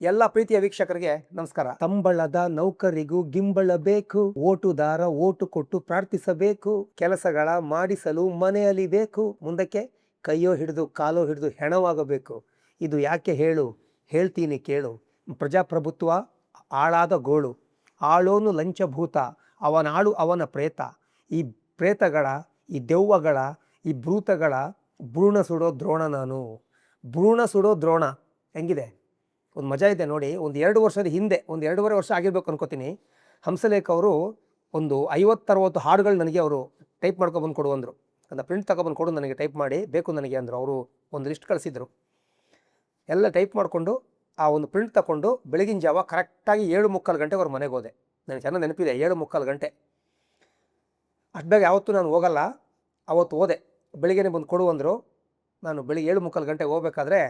ಎಲ್ಲ ಪ್ರೀತಿಯ ವೀಕ್ಷಕರಿಗೆ ನಮಸ್ಕಾರ. ಸಂಬಳದ ನೌಕರಿಗೂ ಗಿಂಬಳ ಬೇಕು, ಓಟುದಾರ ಓಟು ಕೊಟ್ಟು ಪ್ರಾರ್ಥಿಸಬೇಕು, ಕೆಲಸಗಳ ಮಾಡಿಸಲು ಮನೆಯಲ್ಲಿ ಬೇಕು, ಮುಂದಕ್ಕೆ ಕೈಯೋ ಹಿಡಿದು ಕಾಲೋ ಹಿಡಿದು ಹೆಣವಾಗಬೇಕು. ಇದು ಯಾಕೆ ಹೇಳು, ಹೇಳ್ತೀನಿ ಕೇಳು. ಪ್ರಜಾಪ್ರಭುತ್ವ ಆಳಾದ ಗೋಳು, ಆಳೋನು ಲಂಚಭೂತ, ಅವನಾಳು ಅವನ ಪ್ರೇತ. ಈ ಪ್ರೇತಗಳ, ಈ ದೆವ್ವಗಳ, ಈ ಭೂತಗಳ ಭ್ರೂಣ ಸುಡೋ ದ್ರೋಣ ನಾನು. ಭ್ರೂಣ ಸುಡೋ ದ್ರೋಣ ಹೆಂಗಿದೆ? ಒಂದು ಮಜಾ ಇದೆ ನೋಡಿ. ಒಂದು 2 ವರ್ಷದ ಹಿಂದೆ, ಒಂದು 2.5 ವರ್ಷ ಆಗಿರ್ಬೇಕು ಅನ್ಕೋತೀನಿ, ಹಂಸಲೇಖ ಅವರು ಒಂದು 50-60 ಹಾಡುಗಳು ನನಗೆ ಅವರು ಟೈಪ್ ಮಾಡ್ಕೊಬಂದು ಕೊಡು ಅಂದರು. ಅದನ್ನ ಪ್ರಿಂಟ್ ತಗೊಬಂದು ಕೊಡು ನನಗೆ, ಟೈಪ್ ಮಾಡಿ ಬೇಕು ನನಗೆ ಅಂದರು. ಅವರು ಒಂದು ಲಿಸ್ಟ್ ಕಳಿಸಿದ್ರು. ಎಲ್ಲ ಟೈಪ್ ಮಾಡಿಕೊಂಡು ಆ ಒಂದು ಪ್ರಿಂಟ್ ತಗೊಂಡು ಬೆಳಗಿನ ಜಾವ ಕರೆಕ್ಟಾಗಿ 7:45 ಗಂಟೆಗೆ ಅವ್ರ ಮನೆಗೆ ಹೋದೆ. ನನಗೆ ಚೆನ್ನಾಗಿ ನೆನಪಿದೆ, 7:45 ಗಂಟೆ. ಅಷ್ಟು ಬೇಗ ಯಾವತ್ತೂ ನಾನು ಹೋಗಲ್ಲ, ಅವತ್ತು ಹೋದೆ. ಬೆಳಿಗ್ಗೆನೇ ಬಂದು ಕೊಡು ಅಂದರು. ನಾನು ಬೆಳಿಗ್ಗೆ 7:45 ಗಂಟೆಗೆ ಹೋಗ್ಬೇಕಾದ್ರೆ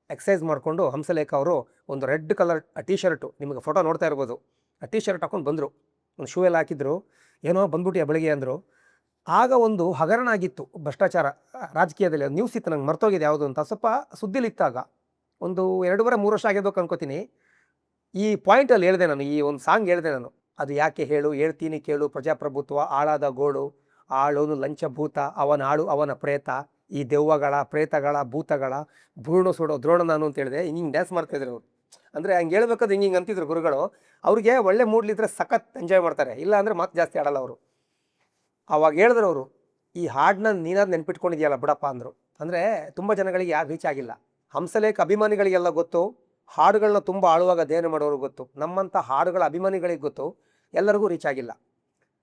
ಎಕ್ಸಸೈಸ್ ಮಾಡಿಕೊಂಡು ಹಂಸಲೇಖ ಅವರು ಒಂದು ರೆಡ್ ಕಲರ್ ಟೀ ಶರ್ಟು, ನಿಮಗೆ ಫೋಟೋ ನೋಡ್ತಾ ಇರ್ಬೋದು, ಆ ಟೀ ಶರ್ಟ್ ಹಾಕೊಂಡು ಬಂದರು. ಒಂದು ಶೂ ಎಲ್ಲ ಹಾಕಿದ್ರು. ಏನೋ ಬಂದ್ಬಿಟ್ಟು ಬೆಳಗ್ಗೆ ಅಂದರು. ಆಗ ಒಂದು ಹಗರಣ ಆಗಿತ್ತು, ಭ್ರಷ್ಟಾಚಾರ ರಾಜಕೀಯದಲ್ಲಿ. ನ್ಯೂಸ್ ಇತ್ತು, ನಂಗೆ ಮರ್ತೋಗಿದೆ ಯಾವುದು ಅಂತ. ಸ್ವಲ್ಪ ಸುದ್ದಿಲಿತ್ತಾಗ ಒಂದು 2.5-3 ವರ್ಷ ಆಗಿರ್ಬೇಕು ಅನ್ಕೋತೀನಿ. ಈ ಪಾಯಿಂಟಲ್ಲಿ ಹೇಳಿದೆ ನಾನು, ಈ ಒಂದು ಸಾಂಗ್ ಹೇಳಿದೆ ನಾನು. ಅದು ಯಾಕೆ ಹೇಳು, ಹೇಳ್ತೀನಿ ಕೇಳು, ಪ್ರಜಾಪ್ರಭುತ್ವ ಆಳಾದ ಗೋಳು, ಆಳೋನು ಲಂಚಭೂತ, ಅವನಾಳು ಅವನ ಪ್ರೇತ. ಈ ದೆವ್ವಗಳ, ಪ್ರೇತಗಳ, ಭೂತಗಳ ಭ್ರೂಣ ಸುಡೋ ದ್ರೋಣ ನಾನು ಅಂತ ಹೇಳಿದೆ. ಹಿಂಗೆ ಡ್ಯಾನ್ಸ್ ಮಾಡ್ತಾಯಿದ್ರು ಅವರು. ಅಂದರೆ ಹಂಗೆ ಹೇಳ್ಬೇಕಾದ್ರೆ ಹಿಂಗೆ ಅಂತಿದ್ರು ಗುರುಗಳು. ಅವ್ರಿಗೆ ಒಳ್ಳೆ ಮೂಡ್ಲಿದ್ರೆ ಸಖತ್ ಎಂಜಾಯ್ ಮಾಡ್ತಾರೆ, ಇಲ್ಲ ಅಂದರೆ ಮಾತು ಜಾಸ್ತಿ ಆಡಲ್ಲ ಅವರು. ಆವಾಗ ಹೇಳಿದ್ರು ಅವರು, ಈ ಹಾಡನ್ನ ನೀನಾದ್ರು ನೆನ್ಪಿಟ್ಕೊಂಡಿದ್ಯಲ್ಲ ಬಿಡಪ್ಪ ಅಂದರು. ಅಂದರೆ ತುಂಬ ಜನಗಳಿಗೆ ಯಾರು ರೀಚ್ ಆಗಿಲ್ಲ. ಹಂಸಲೇಖ ಅಭಿಮಾನಿಗಳಿಗೆಲ್ಲ ಗೊತ್ತು, ಹಾಡುಗಳನ್ನ ತುಂಬ ಆಳುವಾಗ ಅಧ್ಯಯನ ಮಾಡೋರು ಗೊತ್ತು. ನಮ್ಮಂಥ ಹಾಡುಗಳ ಅಭಿಮಾನಿಗಳಿಗೆ ಗೊತ್ತು, ಎಲ್ಲರಿಗೂ ರೀಚ್ ಆಗಿಲ್ಲ.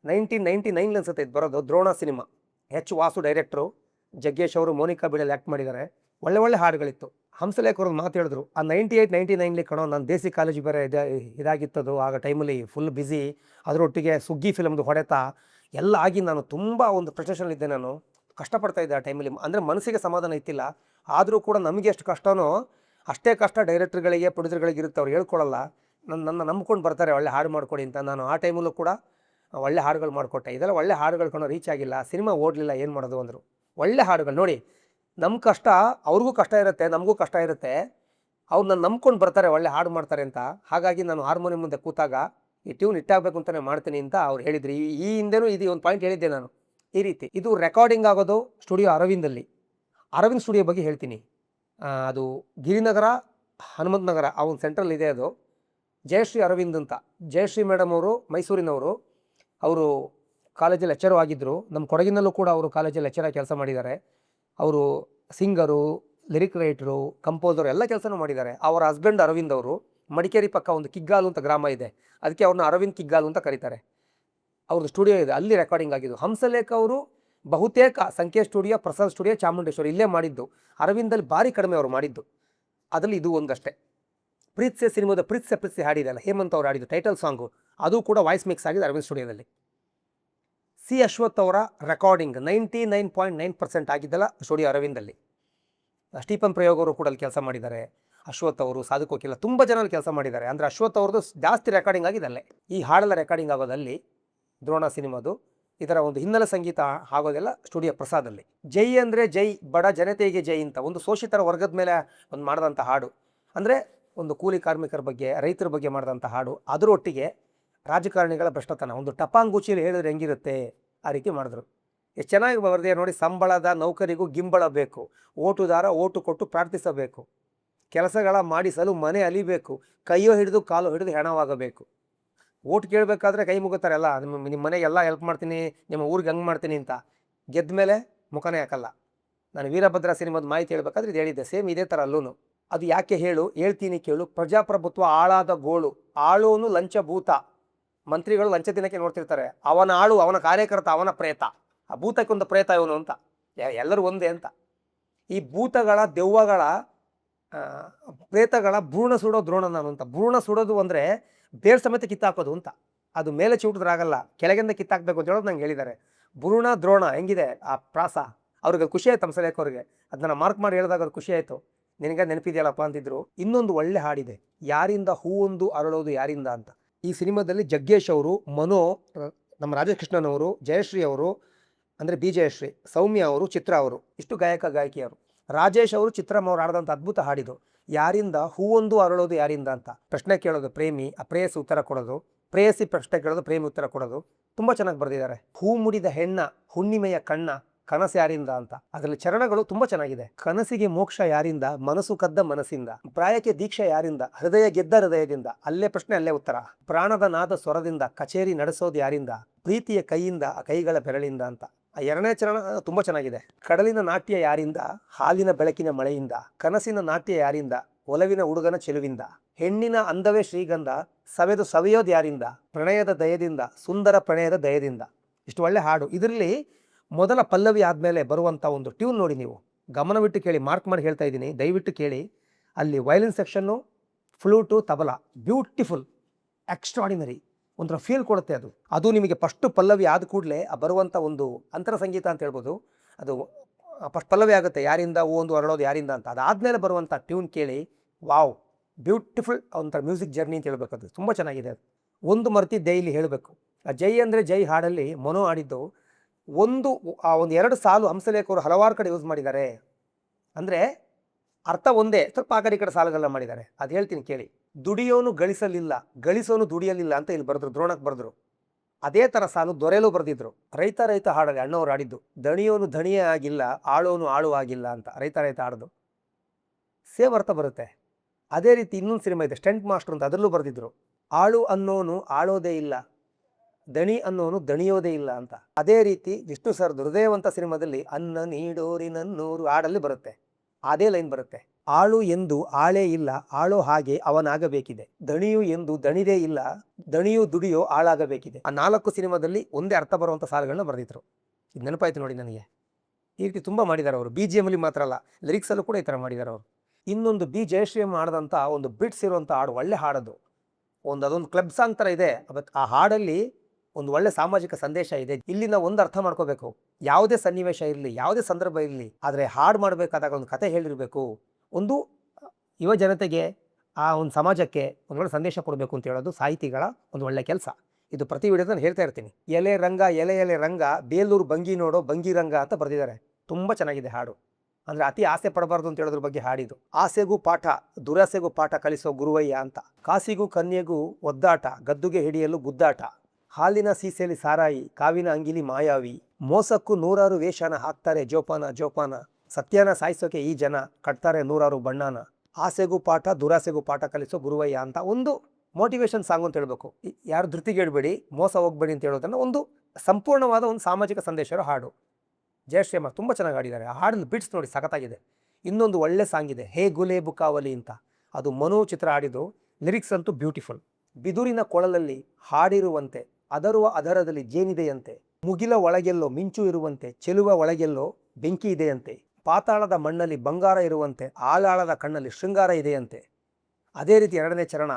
1999 ಅನ್ಸುತ್ತೆ ಇದು ಬರೋದು, ದ್ರೋಣ ಸಿನಿಮಾ. ಎಚ್ ವಾಸು ಡೈರೆಕ್ಟ್ರು, ಜಗ್ಗೇಶ್ ಅವರು ಮೋನಿಕಾ ಬಿಡಲ್ ಆ್ಯಕ್ಟ್ ಮಾಡಿದ್ದಾರೆ. ಒಳ್ಳೆ ಒಳ್ಳೆ ಹಾಡುಗಳಿತ್ತು. ಹಂಸಲೇಖ ಅವ್ರದ್ದು ಮಾತು ಹೇಳಿದ್ರು, ಆ 98-99 ಕಣೋ, ನಾನು ದೇಸಿ ಕಾಲೇಜ್ ಬೇರೆ ಇದಾಗಿತ್ತದು. ಆಗ ಟೈಮಲ್ಲಿ ಫುಲ್ ಬ್ಯುಸಿ, ಅದರೊಟ್ಟಿಗೆ ಸುಗ್ಗಿ ಫಿಲಮ್ದು ಹೊಡೆತ ಎಲ್ಲ ಆಗಿ ನಾನು ತುಂಬ ಒಂದು ಫ್ರಸ್ಟ್ರೇಷನಲ್ಲಿದ್ದೆ. ನಾನು ಕಷ್ಟಪಡ್ತಾ ಇದ್ದೆ ಆ ಟೈಮಲ್ಲಿ. ಅಂದರೆ ಮನಸ್ಸಿಗೆ ಸಮಾಧಾನ ಇತ್ತಿಲ್ಲ. ಆದರೂ ಕೂಡ ನಮಗೆ ಎಷ್ಟು ಕಷ್ಟನೋ ಅಷ್ಟೇ ಕಷ್ಟ ಡೈರೆಕ್ಟರ್ಗಳಿಗೆ, ಪ್ರೊಡ್ಯೂಸರ್ಗಳಿಗೆ ಇರುತ್ತೆ. ಅವ್ರು ಹೇಳ್ಕೊಳ್ಳಲ್ಲ, ನನ್ನ ನಂಬ್ಕೊಂಡು ಬರ್ತಾರೆ ಒಳ್ಳೆ ಹಾಡು ಮಾಡ್ಕೊಡಿ ಅಂತ. ನಾನು ಆ ಟೈಮಲ್ಲೂ ಕೂಡ ಒಳ್ಳೆ ಹಾಡುಗಳು ಮಾಡಿಕೊಟ್ಟೆ. ಇದೆಲ್ಲ ಒಳ್ಳೆ ಹಾಡುಗಳು ಕಣೋ, ರೀಚ್ ಆಗಿಲ್ಲ, ಸಿನಿಮಾ ಓಡಲಿಲ್ಲ, ಏನು ಮಾಡೋದು ಅಂದರು. ಒಳ್ಳೆ ಹಾಡುಗಳು ನೋಡಿ. ನಮ್ಮ ಕಷ್ಟ ಅವ್ರಿಗೂ ಕಷ್ಟ ಇರುತ್ತೆ, ನಮಗೂ ಕಷ್ಟ ಇರುತ್ತೆ. ಅವ್ರು ನನ್ನ ನಂಬ್ಕೊಂಡು ಬರ್ತಾರೆ, ಒಳ್ಳೆ ಹಾಡು ಮಾಡ್ತಾರೆ ಅಂತ. ಹಾಗಾಗಿ ನಾನು ಹಾರ್ಮೋನಿಯಂ ಮುಂದೆ ಕೂತಾಗ ಈ ಟ್ಯೂನ್ ಇಟ್ಟಾಗಬೇಕು ಅಂತಲೇ ಮಾಡ್ತೀನಿ ಅಂತ ಅವ್ರು ಹೇಳಿದ್ರು. ಈ ಹಿಂದೆನೂ ಇದು ಒಂದು ಪಾಯಿಂಟ್ ಹೇಳಿದ್ದೆ ನಾನು ಈ ರೀತಿ. ಇದು ರೆಕಾರ್ಡಿಂಗ್ ಆಗೋದು ಸ್ಟುಡಿಯೋ ಅರವಿಂದಲ್ಲಿ. ಅರವಿಂದ್ ಸ್ಟುಡಿಯೋ ಬಗ್ಗೆ ಹೇಳ್ತೀನಿ. ಅದು ಗಿರಿನಗರ, ಹನುಮಂತ ನಗರ, ಆ ಒಂದು ಸೆಂಟ್ರಲ್ ಇದೆ ಅದು. ಜಯಶ್ರೀ ಅರವಿಂದ್ ಅಂತ, ಜಯಶ್ರೀ ಮೇಡಮ್ ಅವರು ಮೈಸೂರಿನವರು. ಅವರು ಕಾಲೇಜಲ್ಲಿ ಲೆಕ್ಚರು ಆಗಿದ್ದರು. ನಮ್ಮ ಕೊಡಗಿನಲ್ಲೂ ಕೂಡ ಅವರು ಕಾಲೇಜಲ್ಲಿ ಲೆಕ್ಚರಾಗಿ ಕೆಲಸ ಮಾಡಿದ್ದಾರೆ. ಅವರು ಸಿಂಗರು, ಲಿರಿಕ್ ರೈಟರು, ಕಂಪೋಸರು ಎಲ್ಲ ಕೆಲಸನೂ ಮಾಡಿದ್ದಾರೆ. ಅವರ ಹಸ್ಬೆಂಡ್ ಅರವಿಂದ್ ಅವರು ಮಡಿಕೇರಿ ಪಕ್ಕ ಒಂದು ಕಿಗ್ಗಾಲು ಅಂತ ಗ್ರಾಮ ಇದೆ, ಅದಕ್ಕೆ ಅವ್ರನ್ನ ಅರವಿಂದ್ ಕಿಗ್ಗಾಲು ಅಂತ ಕರೀತಾರೆ. ಅವ್ರದ್ದು ಸ್ಟುಡಿಯೋ ಇದೆ, ಅಲ್ಲಿ ರೆಕಾರ್ಡಿಂಗ್ ಆಗಿದ್ದು. ಹಂಸಲೇಖ ಅವರು ಬಹುತೇಕ ಸಂಕೇತ್ ಸ್ಟುಡಿಯೋ, ಪ್ರಸಾದ್ ಸ್ಟುಡಿಯೋ, ಚಾಮುಂಡೇಶ್ವರಿ ಇಲ್ಲೇ ಮಾಡಿದ್ದು. ಅರವಿಂದಲ್ಲಿ ಭಾರಿ ಕಡಿಮೆ ಅವರು ಮಾಡಿದ್ದು. ಅದರಲ್ಲಿ ಇದು ಒಂದಷ್ಟೇ. ಪ್ರೀತ್ಸೆ ಸಿನಿಮಾದ ಪ್ರೀತ್ಸೆ ಪ್ರೀತ್ಸೆ ಹಾಡಿದೆಲ್ಲ, ಹೇಮಂತ್ ಅವ್ರು ಹಾಡಿದ್ದು ಟೈಟಲ್ ಸಾಂಗು, ಅದು ಕೂಡ ವಾಯ್ಸ್ ಮಿಕ್ಸ್ ಆಗಿದೆ ಅರವಿಂದ್ ಸ್ಟುಡಿಯೋದಲ್ಲಿ. ಸಿ ಅಶ್ವಥ್ ಅವರ ರೆಕಾರ್ಡಿಂಗ್ 99.9% ಆಗಿದ್ದಲ್ಲ ಸ್ಟುಡಿಯೋ ಅರವಿಂದಲ್ಲಿ. ಸ್ಟೀಫನ್ ಪ್ರಯೋಗ್ ಅವರು ಕೂಡ ಅಲ್ಲಿ ಕೆಲಸ ಮಾಡಿದ್ದಾರೆ. ಅಶ್ವಥ್ ಅವರು, ಸಾಧು ಕೋಕಿಲ, ತುಂಬ ಜನ ಕೆಲಸ ಮಾಡಿದ್ದಾರೆ. ಅಂದರೆ ಅಶ್ವಥ್ ಅವ್ರದ್ದು ಜಾಸ್ತಿ ರೆಕಾರ್ಡಿಂಗ್ ಆಗಿದ್ದಲ್ಲೇ. ಈ ಹಾಡೆಲ್ಲ ರೆಕಾರ್ಡಿಂಗ್ ಆಗೋದಲ್ಲಿ ದ್ರೋಣ ಸಿನಿಮಾದು. ಇದರ ಒಂದು ಹಿನ್ನೆಲೆ ಸಂಗೀತ ಆಗೋದೆಲ್ಲ ಸ್ಟುಡಿಯೋ ಪ್ರಸಾದಲ್ಲಿ. ಜೈ ಅಂದರೆ ಜೈ, ಬಡ ಜನತೆಗೆ ಜೈ ಅಂತ ಒಂದು ಶೋಷಿತರ ವರ್ಗದ ಮೇಲೆ ಒಂದು ಮಾಡಿದಂಥ ಹಾಡು. ಅಂದರೆ ಒಂದು ಕೂಲಿ ಕಾರ್ಮಿಕರ ಬಗ್ಗೆ, ರೈತರ ಬಗ್ಗೆ ಮಾಡಿದಂಥ ಹಾಡು. ಅದರೊಟ್ಟಿಗೆ ರಾಜಕಾರಣಿಗಳ ಭ್ರಷ್ಟತನ, ಒಂದು ಟಪಾಂಗುಚಿಯಲ್ಲಿ ಹೇಳಿದ್ರೆ ಹೆಂಗಿರುತ್ತೆ ಆ ರೀತಿ ಮಾಡಿದ್ರು. ಎಷ್ಟು ಚೆನ್ನಾಗಿ ಬರೆದಿದೆ ನೋಡಿ. ಸಂಬಳದ ನೌಕರಿಗೂ ಗಿಂಬಳ ಬೇಕು, ಓಟುದಾರ ಓಟು ಕೊಟ್ಟು ಪ್ರಾರ್ಥಿಸಬೇಕು, ಕೆಲಸಗಳ ಮಾಡಿಸಲು ಮನೆ ಅಲಿಬೇಕು, ಕೈಯೋ ಹಿಡಿದು ಕಾಲೋ ಹಿಡಿದು ಹೆಣವಾಗಬೇಕು. ಓಟ್ ಕೇಳಬೇಕಾದ್ರೆ ಕೈ ಮುಗುತ್ತಾರೆ ಎಲ್ಲ, ನಿಮ್ಮ ಮನೆಗೆಲ್ಲ ಹೆಲ್ಪ್ ಮಾಡ್ತೀನಿ, ನಿಮ್ಮ ಊರಿಗೆ ಹಂಗೆ ಮಾಡ್ತೀನಿ ಅಂತ. ಗೆದ್ದ ಮೇಲೆ ಮುಖನೇ ಹಾಕಲ್ಲ. ನಾನು ವೀರಭದ್ರ ಸಿನಿಮಾದ ಮಾಹಿತಿ ಹೇಳ್ಬೇಕಾದ್ರೆ ಇದು ಹೇಳಿದ್ದೆ, ಸೇಮ್ ಇದೇ ಥರ ಅಲ್ಲೂ. ಅದು ಯಾಕೆ ಹೇಳು, ಹೇಳ್ತೀನಿ ಕೇಳು, ಪ್ರಜಾಪ್ರಭುತ್ವ ಆಳಾದ ಗೋಳು, ಆಳೋನು ಲಂಚಭೂತ. ಮಂತ್ರಿಗಳು ಲಂಚ ದಿನಕ್ಕೆ ನೋಡ್ತಿರ್ತಾರೆ. ಅವನ ಆಳು ಅವನ ಕಾರ್ಯಕರ್ತ ಅವನ ಪ್ರೇತ. ಆ ಭೂತಕ್ಕೊಂದು ಪ್ರೇತ ಇವನು ಅಂತ, ಎಲ್ಲರೂ ಒಂದೇ ಅಂತ. ಈ ಭೂತಗಳ, ದೆವ್ವಗಳ, ಪ್ರೇತಗಳ ಭ್ರೂಣ ಸುಡೋ ದ್ರೋಣ ನಾನು ಅಂತ. ಭ್ರೂಣ ಸುಡೋದು ಅಂದರೆ ಬೇರ್ ಸಮೇತ ಕಿತ್ತಾಕೋದು ಅಂತ. ಅದು ಮೇಲೆ ಚಿವುಟಿದ್ರಾಗಲ್ಲ, ಕೆಳಗಿಂದ ಕಿತ್ತಾಕಬೇಕು ಅಂತ ಹೇಳೋದು ನಂಗೆ ಹೇಳಿದ್ದಾರೆ. ಭ್ರೂಣ ದ್ರೋಣ ಹೆಂಗಿದೆ ಆ ಪ್ರಾಸ. ಅವ್ರಿಗೆ ಖುಷಿ ಆಯ್ತು ಹಂಸಲೇಖ ಅವ್ರಿಗೆ. ಅದನ್ನ ಮಾರ್ಕ್ ಮಾಡಿ ಹೇಳಿದಾಗ ಅದು ಖುಷಿ ಆಯಿತು. ನಿನಗೆ ನೆನಪಿದೆಯಲ್ಲಪ್ಪ ಅಂತಿದ್ರು. ಇನ್ನೊಂದು ಒಳ್ಳೆ ಹಾಡಿದೆ, ಯಾರಿಂದ ಹೂವೊಂದು ಅರಳೋದು ಯಾರಿಂದ ಅಂತ. ಈ ಸಿನಿಮಾದಲ್ಲಿ ಜಗ್ಗೇಶ್ ಅವರು, ಮನೋ, ನಮ್ಮ ರಾಜಕೃಷ್ಣನ್ ಅವರು, ಜಯಶ್ರೀ ಅವರು ಅಂದರೆ ಬಿ ಜಯಶ್ರೀ, ಸೌಮ್ಯ ಅವರು, ಚಿತ್ರ ಅವರು, ಇಷ್ಟು ಗಾಯಕ ಗಾಯಕಿಯರು. ರಾಜೇಶ್ ಅವರು, ಚಿತ್ರಮ್ಮ ಅವರು ಆಡಿದಂಥ ಅದ್ಭುತ ಹಾಡಿದು. ಯಾರಿಂದ ಹೂವೊಂದು ಅರಳೋದು ಯಾರಿಂದ ಅಂತ ಪ್ರಶ್ನೆ ಕೇಳೋದು ಪ್ರೇಮಿ, ಅಪ್ರೇಯಸಿ ಉತ್ತರ ಕೊಡೋದು, ಪ್ರೇಯಸಿ ಪ್ರಶ್ನೆ ಕೇಳೋದು, ಪ್ರೇಮಿ ಉತ್ತರ ಕೊಡೋದು. ತುಂಬ ಚೆನ್ನಾಗಿ ಬರೆದಿದ್ದಾರೆ. ಹೂ ಮುಡಿದ ಹೆಣ್ಣ, ಹುಣ್ಣಿಮೆಯ ಕಣ್ಣ, ಕನಸು ಯಾರಿಂದ ಅಂತ. ಅದರಲ್ಲಿ ಚರಣಗಳು ತುಂಬಾ ಚೆನ್ನಾಗಿದೆ. ಕನಸಿಗೆ ಮೋಕ್ಷ ಯಾರಿಂದ, ಮನಸ್ಸು ಕದ್ದ ಮನಸ್ಸಿಂದ. ಪ್ರಾಯಕ್ಕೆ ದೀಕ್ಷೆ ಯಾರಿಂದ, ಹೃದಯ ಗೆದ್ದ ಹೃದಯದಿಂದ. ಅಲ್ಲೇ ಪ್ರಶ್ನೆ ಅಲ್ಲೇ ಉತ್ತರ. ಪ್ರಾಣದ ನಾದ ಸ್ವರದಿಂದ, ಕಚೇರಿ ನಡೆಸೋದು ಯಾರಿಂದ, ಪ್ರೀತಿಯ ಕೈಯಿಂದ, ಕೈಗಳ ಬೆರಳಿಂದ ಅಂತ. ಆ ಎರಡನೇ ಚರಣ ತುಂಬಾ ಚೆನ್ನಾಗಿದೆ. ಕಡಲಿನ ನಾಟ್ಯ ಯಾರಿಂದ, ಹಾಲಿನ ಬೆಳಕಿನ ಮಳೆಯಿಂದ. ಕನಸಿನ ನಾಟ್ಯ ಯಾರಿಂದ, ಒಲವಿನ ಹುಡುಗನ ಚೆಲುವಿಂದ. ಹೆಣ್ಣಿನ ಅಂದವೇ ಶ್ರೀಗಂಧ, ಸವೆದು ಸವಿಯೋದು ಯಾರಿಂದ, ಪ್ರಣಯದ ದಯದಿಂದ, ಸುಂದರ ಪ್ರಣಯದ ದಯದಿಂದ. ಇಷ್ಟು ಒಳ್ಳೆ ಹಾಡು. ಇದರಲ್ಲಿ ಮೊದಲ ಪಲ್ಲವಿ ಆದಮೇಲೆ ಬರುವಂಥ ಒಂದು ಟ್ಯೂನ್ ನೋಡಿ, ನೀವು ಗಮನವಿಟ್ಟು ಕೇಳಿ, ಮಾರ್ಕ್ ಮಾಡಿ ಹೇಳ್ತಾ ಇದ್ದೀನಿ, ದಯವಿಟ್ಟು ಕೇಳಿ. ಅಲ್ಲಿ violin section, flute, tabla, beautiful, extraordinary, ಒಂಥರ ಫೀಲ್ ಕೊಡುತ್ತೆ ಅದು. ಅದು ನಿಮಗೆ ಫಸ್ಟು ಪಲ್ಲವಿ ಆದ ಕೂಡಲೇ ಬರುವಂಥ ಒಂದು ಅಂತರ ಸಂಗೀತ ಅಂತ ಹೇಳ್ಬೋದು. ಅದು ಫಸ್ಟ್ ಪಲ್ಲವಿ ಆಗುತ್ತೆ, ಯಾರಿಂದ ಒಂದು ಅರಳೋದು ಯಾರಿಂದ ಅಂತ. ಅದಾದಮೇಲೆ ಬರುವಂಥ ಟ್ಯೂನ್ ಕೇಳಿ, ವಾವ್, ಬ್ಯೂಟಿಫುಲ್, ಒಂಥರ ಮ್ಯೂಸಿಕ್ ಜರ್ನಿ ಅಂತ ಹೇಳ್ಬೇಕು. ಅದು ತುಂಬ ಚೆನ್ನಾಗಿದೆ. ಅದು ಒಂದು ಮರ್ತಿದ್ದೆ ಇಲ್ಲಿ ಹೇಳಬೇಕು. ಆ ಜೈ ಅಂದರೆ ಜೈ ಹಾಡಲ್ಲಿ ಮನೋ ಆಡಿದ್ದು ಒಂದು ಎರಡು ಸಾಲು ಹಂಸಲೇಖ ಅವರು ಹಲವಾರು ಕಡೆ ಯೂಸ್ ಮಾಡಿದ್ದಾರೆ. ಅಂದರೆ ಅರ್ಥ ಒಂದೇ, ಸ್ವಲ್ಪ ಆ ಕಡೆ ಈ ಕಡೆ ಸಾಲುಗಳನ್ನ ಮಾಡಿದ್ದಾರೆ. ಅದು ಹೇಳ್ತೀನಿ ಕೇಳಿ. ದುಡಿಯೋನು ಗಳಿಸಲಿಲ್ಲ, ಗಳಿಸೋನು ದುಡಿಯಲಿಲ್ಲ ಅಂತ ಇಲ್ಲಿ ಬರೆದ್ರು, ದ್ರೋಣಕ್ಕೆ ಬರೆದ್ರು. ಅದೇ ಥರ ಸಾಲು ದೊರೆಯಲು ಬರೆದಿದ್ರು. ರೈತ ರೈತ ಹಾಡಲ್ಲಿ ಅಣ್ಣವ್ರು ಆಡಿದ್ದು, ದಣಿಯೋನು ದಣಿಯೇ ಆಗಿಲ್ಲ, ಆಳೋನು ಆಳು ಆಗಿಲ್ಲ ಅಂತ. ರೈತ ರೈತ ಹಾಡೋದು ಸೇಮ್ ಅರ್ಥ ಬರುತ್ತೆ. ಅದೇ ರೀತಿ ಇನ್ನೊಂದು ಸಿನಿಮಾ ಇದೆ, ಸ್ಟೆಂಟ್ ಮಾಸ್ಟರ್ ಅಂತ, ಅದರಲ್ಲೂ ಬರೆದಿದ್ರು, ಆಳು ಅನ್ನೋನು ಆಳೋದೇ ಇಲ್ಲ, ದಣಿ ಅನ್ನೋನು ದಣಿಯೋದೇ ಇಲ್ಲ ಅಂತ. ಅದೇ ರೀತಿ ವಿಷ್ಣು ಸರ್ ಹೃದಯವಂತ ಸಿನಿಮಾದಲ್ಲಿ ಅನ್ನ ನೀಡೋರಿ ನನ್ನೂರು ಹಾಡಲ್ಲಿ ಬರುತ್ತೆ, ಅದೇ ಲೈನ್ ಬರುತ್ತೆ. ಆಳು ಎಂದು ಆಳೇ ಇಲ್ಲ, ಆಳೋ ಹಾಗೆ ಅವನಾಗಬೇಕಿದೆ. ದಣಿಯು ಎಂದು ದಣಿದೇ ಇಲ್ಲ, ದಣಿಯು ದುಡಿಯೋ ಆಳಾಗಬೇಕಿದೆ. ಆ 4 ಸಿನಿಮಾದಲ್ಲಿ ಒಂದೇ ಅರ್ಥ ಬರುವಂಥ ಸಾಲುಗಳನ್ನ ಬರೆದಿದ್ರು. ಇದು ನೆನಪಾಯ್ತು ನೋಡಿ ನನಗೆ. ಈ ರೀತಿ ತುಂಬ ಮಾಡಿದ್ದಾರೆ ಅವರು. BGM ಅಲ್ಲಿ ಮಾತ್ರ ಅಲ್ಲ, ಲಿರಿಕ್ಸಲ್ಲೂ ಕೂಡ ಈ ಥರ ಮಾಡಿದ್ದಾರೆ ಅವರು. ಇನ್ನೊಂದು ಬಿ ಜಯಶ್ರೀ ಮಾಡಿದಂಥ ಒಂದು ಬಿಟ್ಸ್ ಇರುವಂಥ ಹಾಡು, ಒಳ್ಳೆ ಹಾಡೋದು. ಅದೊಂದು ಕ್ಲಬ್ ಸಾಂಗ್ ಥರ ಇದೆ. ಆ ಹಾಡಲ್ಲಿ ಒಂದು ಒಳ್ಳೆ ಸಾಮಾಜಿಕ ಸಂದೇಶ ಇದೆ. ಇಲ್ಲಿ ನಾವು ಒಂದು ಅರ್ಥ ಮಾಡ್ಕೋಬೇಕು, ಯಾವುದೇ ಸನ್ನಿವೇಶ ಇರಲಿ, ಯಾವುದೇ ಸಂದರ್ಭ ಇರಲಿ, ಆದರೆ ಹಾಡು ಮಾಡಬೇಕಾದಾಗ ಒಂದು ಕತೆ ಹೇಳಿರಬೇಕು, ಒಂದು ಯುವ ಜನತೆಗೆ, ಆ ಒಂದು ಸಮಾಜಕ್ಕೆ ಒಂದು ಒಳ್ಳೆ ಸಂದೇಶ ಕೊಡಬೇಕು ಅಂತ ಹೇಳೋದು ಸಾಹಿತಿಗಳ ಒಂದು ಒಳ್ಳೆ ಕೆಲಸ. ಇದು ಪ್ರತಿ ವಿಡಿಯೋದಲ್ಲಿ ನಾನು ಹೇಳ್ತಾ ಇರ್ತೀನಿ. ಎಲೆ ರಂಗ ಎಲೆ ಎಲೆ ರಂಗ, ಬೇಲೂರು ಬಂಗಿ ನೋಡೋ ಬಂಗಿ ರಂಗ ಅಂತ ಬರೆದಿದ್ದಾರೆ. ತುಂಬ ಚೆನ್ನಾಗಿದೆ ಹಾಡು. ಅಂದರೆ ಅತಿ ಆಸೆ ಪಡಬಾರ್ದು ಅಂತ ಹೇಳೋದ್ರ ಬಗ್ಗೆ ಹಾಡಿದು. ಆಸೆಗೂ ಪಾಠ, ದುರಾಸೆಗೂ ಪಾಠ ಕಲಿಸೋ ಗುರುವಯ್ಯ ಅಂತ. ಕಾಸಿಗೂ ಕನ್ಯೆಗೂ ಒದ್ದಾಟ, ಗದ್ದುಗೆ ಹಿಡಿಯಲು ಗುದ್ದಾಟ. ಹಾಲಿನ ಸೀಸೆಲಿ ಸಾರಾಯಿ, ಕಾವಿನ ಅಂಗಿಲಿ ಮಾಯಾವಿ. ಮೋಸಕ್ಕೂ 100 ವೇಷನ ಹಾಕ್ತಾರೆ ಜೋಪಾನ ಜೋಪಾನ. ಸತ್ಯನ ಸಾಯಿಸೋಕೆ ಈ ಜನ ಕಟ್ತಾರೆ 100 ಬಣ್ಣನ. ಆಸೆಗೂ ಪಾಠ, ದುರಾಸೆಗೂ ಪಾಠ ಕಲಿಸೋ ಗುರುವಯ್ಯ ಅಂತ ಒಂದು ಮೋಟಿವೇಶನ್ ಸಾಂಗ್ ಅಂತ ಹೇಳ್ಬೇಕು. ಯಾರು ಧೃತಿಗೆಡಬೇಡಿ, ಮೋಸ ಹೋಗ್ಬೇಡಿ ಅಂತ ಹೇಳೋದನ್ನ ಒಂದು ಸಂಪೂರ್ಣವಾದ ಒಂದು ಸಾಮಾಜಿಕ ಸಂದೇಶ ಇರೋ ಹಾಡು. ಜಯಶ್ರೀಮ ತುಂಬ ಚೆನ್ನಾಗಿ ಹಾಡಿದ್ದಾರೆ. ಆ ಹಾಡಲ್ಲಿ ಬಿಟ್ಸ್ ನೋಡಿ ಸಖತ್ತಾಗಿದೆ. ಇನ್ನೊಂದು ಒಳ್ಳೆ ಸಾಂಗ್ ಇದೆ, ಹೇ ಗುಲೇಬು ಕಾವಲಿ ಅಂತ. ಅದು ಮನು ಚಿತ್ರ ಹಾಡಿದ್ದು. ಲಿರಿಕ್ಸ್ ಅಂತೂ ಬ್ಯೂಟಿಫುಲ್. ಬಿದುರಿನ ಕೊಳಲಲ್ಲಿ ಹಾಡಿರುವಂತೆ, ಅದರುವ ಅದರದಲ್ಲಿ ಜೇನಿದೆಯಂತೆ. ಮುಗಿಲ ಒಳಗೆಲ್ಲೋ ಮಿಂಚು ಇರುವಂತೆ, ಚೆಲುವ ಒಳಗೆಲ್ಲೋ ಬೆಂಕಿ ಇದೆಯಂತೆ. ಪಾತಾಳದ ಮಣ್ಣಲ್ಲಿ ಬಂಗಾರ ಇರುವಂತೆ, ಆಳಾಳದ ಕಣ್ಣಲ್ಲಿ ಶೃಂಗಾರ ಇದೆಯಂತೆ. ಅದೇ ರೀತಿ ಎರಡನೇ ಚರಣ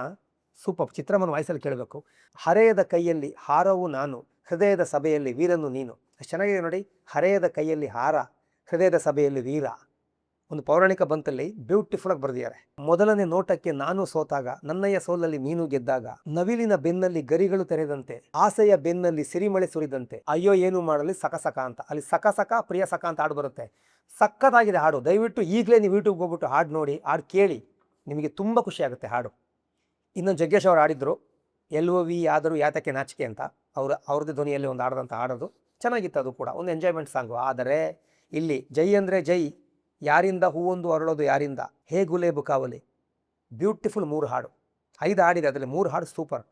ಸೂಪರ್, ಚಿತ್ರಮನ ವಾಯ್ಸಲ್ಲಿ ಕೇಳಬೇಕು. ಹರೆಯದ ಕೈಯಲ್ಲಿ ಹಾರವು ನಾನು, ಹೃದಯದ ಸಭೆಯಲ್ಲಿ ವೀರನು ನೀನು. ಅಷ್ಟು ಚೆನ್ನಾಗಿದೆ ನೋಡಿ. ಹರೆಯದ ಕೈಯಲ್ಲಿ ಹಾರ, ಹೃದಯದ ಸಭೆಯಲ್ಲಿ ವೀರ. ಒಂದು ಪೌರಾಣಿಕ ಬಂತಲ್ಲಿ ಬ್ಯೂಟಿಫುಲ್ ಆಗಿ ಬರೆದಿದ್ದಾರೆ. ಮೊದಲನೇ ನೋಟಕ್ಕೆ ನಾನು ಸೋತಾಗ, ನನ್ನಯ್ಯ ಸೋಲಲ್ಲಿ ನೀನು ಗೆದ್ದಾಗ. ನವಿಲಿನ ಬೆನ್ನಲ್ಲಿ ಗರಿಗಳು ತೆರೆದಂತೆ, ಆಸೆಯ ಬೆನ್ನಲ್ಲಿ ಸಿರಿಮಳೆ ಸುರಿದಂತೆ. ಅಯ್ಯೋ ಏನು ಮಾಡಲಿ ಸಕಸಕ ಅಂತ. ಅಲ್ಲಿ ಸಕಸಕ ಪ್ರಿಯ ಸಕ ಅಂತ ಹಾಡು ಬರುತ್ತೆ. ಸಖತ್ತಾಗಿದೆ ಹಾಡು. ದಯವಿಟ್ಟು ಈಗಲೇ ನೀವು ಯೂಟ್ಯೂಬ್ಗೆ ಹೋಗ್ಬಿಟ್ಟು ಹಾಡು ನೋಡಿ, ಹಾಡು ಕೇಳಿ, ನಿಮಗೆ ತುಂಬ ಖುಷಿ ಆಗುತ್ತೆ ಹಾಡು. ಇನ್ನೊಂದು ಜಗ್ಗೇಶ್ ಅವರು ಹಾಡಿದ್ರು, LOV ಆದರೂ ಯಾತಕ್ಕೆ ನಾಚಿಕೆ ಅಂತ. ಅವ್ರದ್ದು ಧ್ವನಿಯಲ್ಲಿ ಒಂದು ಹಾಡದಂತ ಹಾಡೋದು ಚೆನ್ನಾಗಿತ್ತು. ಅದು ಕೂಡ ಒಂದು ಎಂಜಾಯ್ಮೆಂಟ್ ಸಾಂಗು. ಆದರೆ ಇಲ್ಲಿ ಜೈ ಅಂದರೆ ಜೈ, ಯಾರಿಂದ ಹೂವೊಂದು ಅರಳೋದು ಯಾರಿಂದ, ಹೇ ಗುಲೇಬು ಕಾವಲಿ, ಬ್ಯೂಟಿಫುಲ್ 3 ಹಾಡು. 5 ಹಾಡಿದೆ, ಅದರಲ್ಲಿ 3 ಹಾಡು ಸೂಪರ್.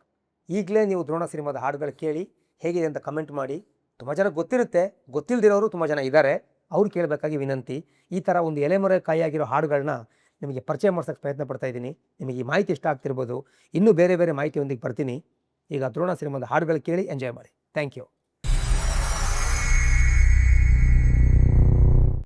ಈಗಲೇ ನೀವು ದ್ರೋಣ ಸಿನಿಮಾದ ಹಾಡುಗಳು ಕೇಳಿ ಹೇಗಿದೆ ಅಂತ ಕಮೆಂಟ್ ಮಾಡಿ. ತುಂಬ ಜನ ಗೊತ್ತಿರುತ್ತೆ, ಗೊತ್ತಿಲ್ಲದಿರೋರು ತುಂಬ ಜನ ಇದ್ದಾರೆ, ಅವ್ರು ಕೇಳಬೇಕಾಗಿ ವಿನಂತಿ. ಈ ಥರ ಒಂದು ಎಲೆಮರೆ ಕಾಯಿಯಾಗಿರೋ ಹಾಡುಗಳನ್ನ ನಿಮಗೆ ಪರಿಚಯ ಮಾಡ್ಸೋಕ್ಕೆ ಪ್ರಯತ್ನ ಪಡ್ತಾ ಇದ್ದೀನಿ. ನಿಮಗೆ ಈ ಮಾಹಿತಿ ಇಷ್ಟ ಆಗ್ತಿರ್ಬೋದು. ಇನ್ನೂ ಬೇರೆ ಬೇರೆ ಮಾಹಿತಿಯೊಂದಿಗೆ ಬರ್ತೀನಿ. ಈಗ ದ್ರೋಣ ಸಿನಿಮಾದ ಹಾಡುಗಳು ಕೇಳಿ ಎಂಜಾಯ್ ಮಾಡಿ. Thank you.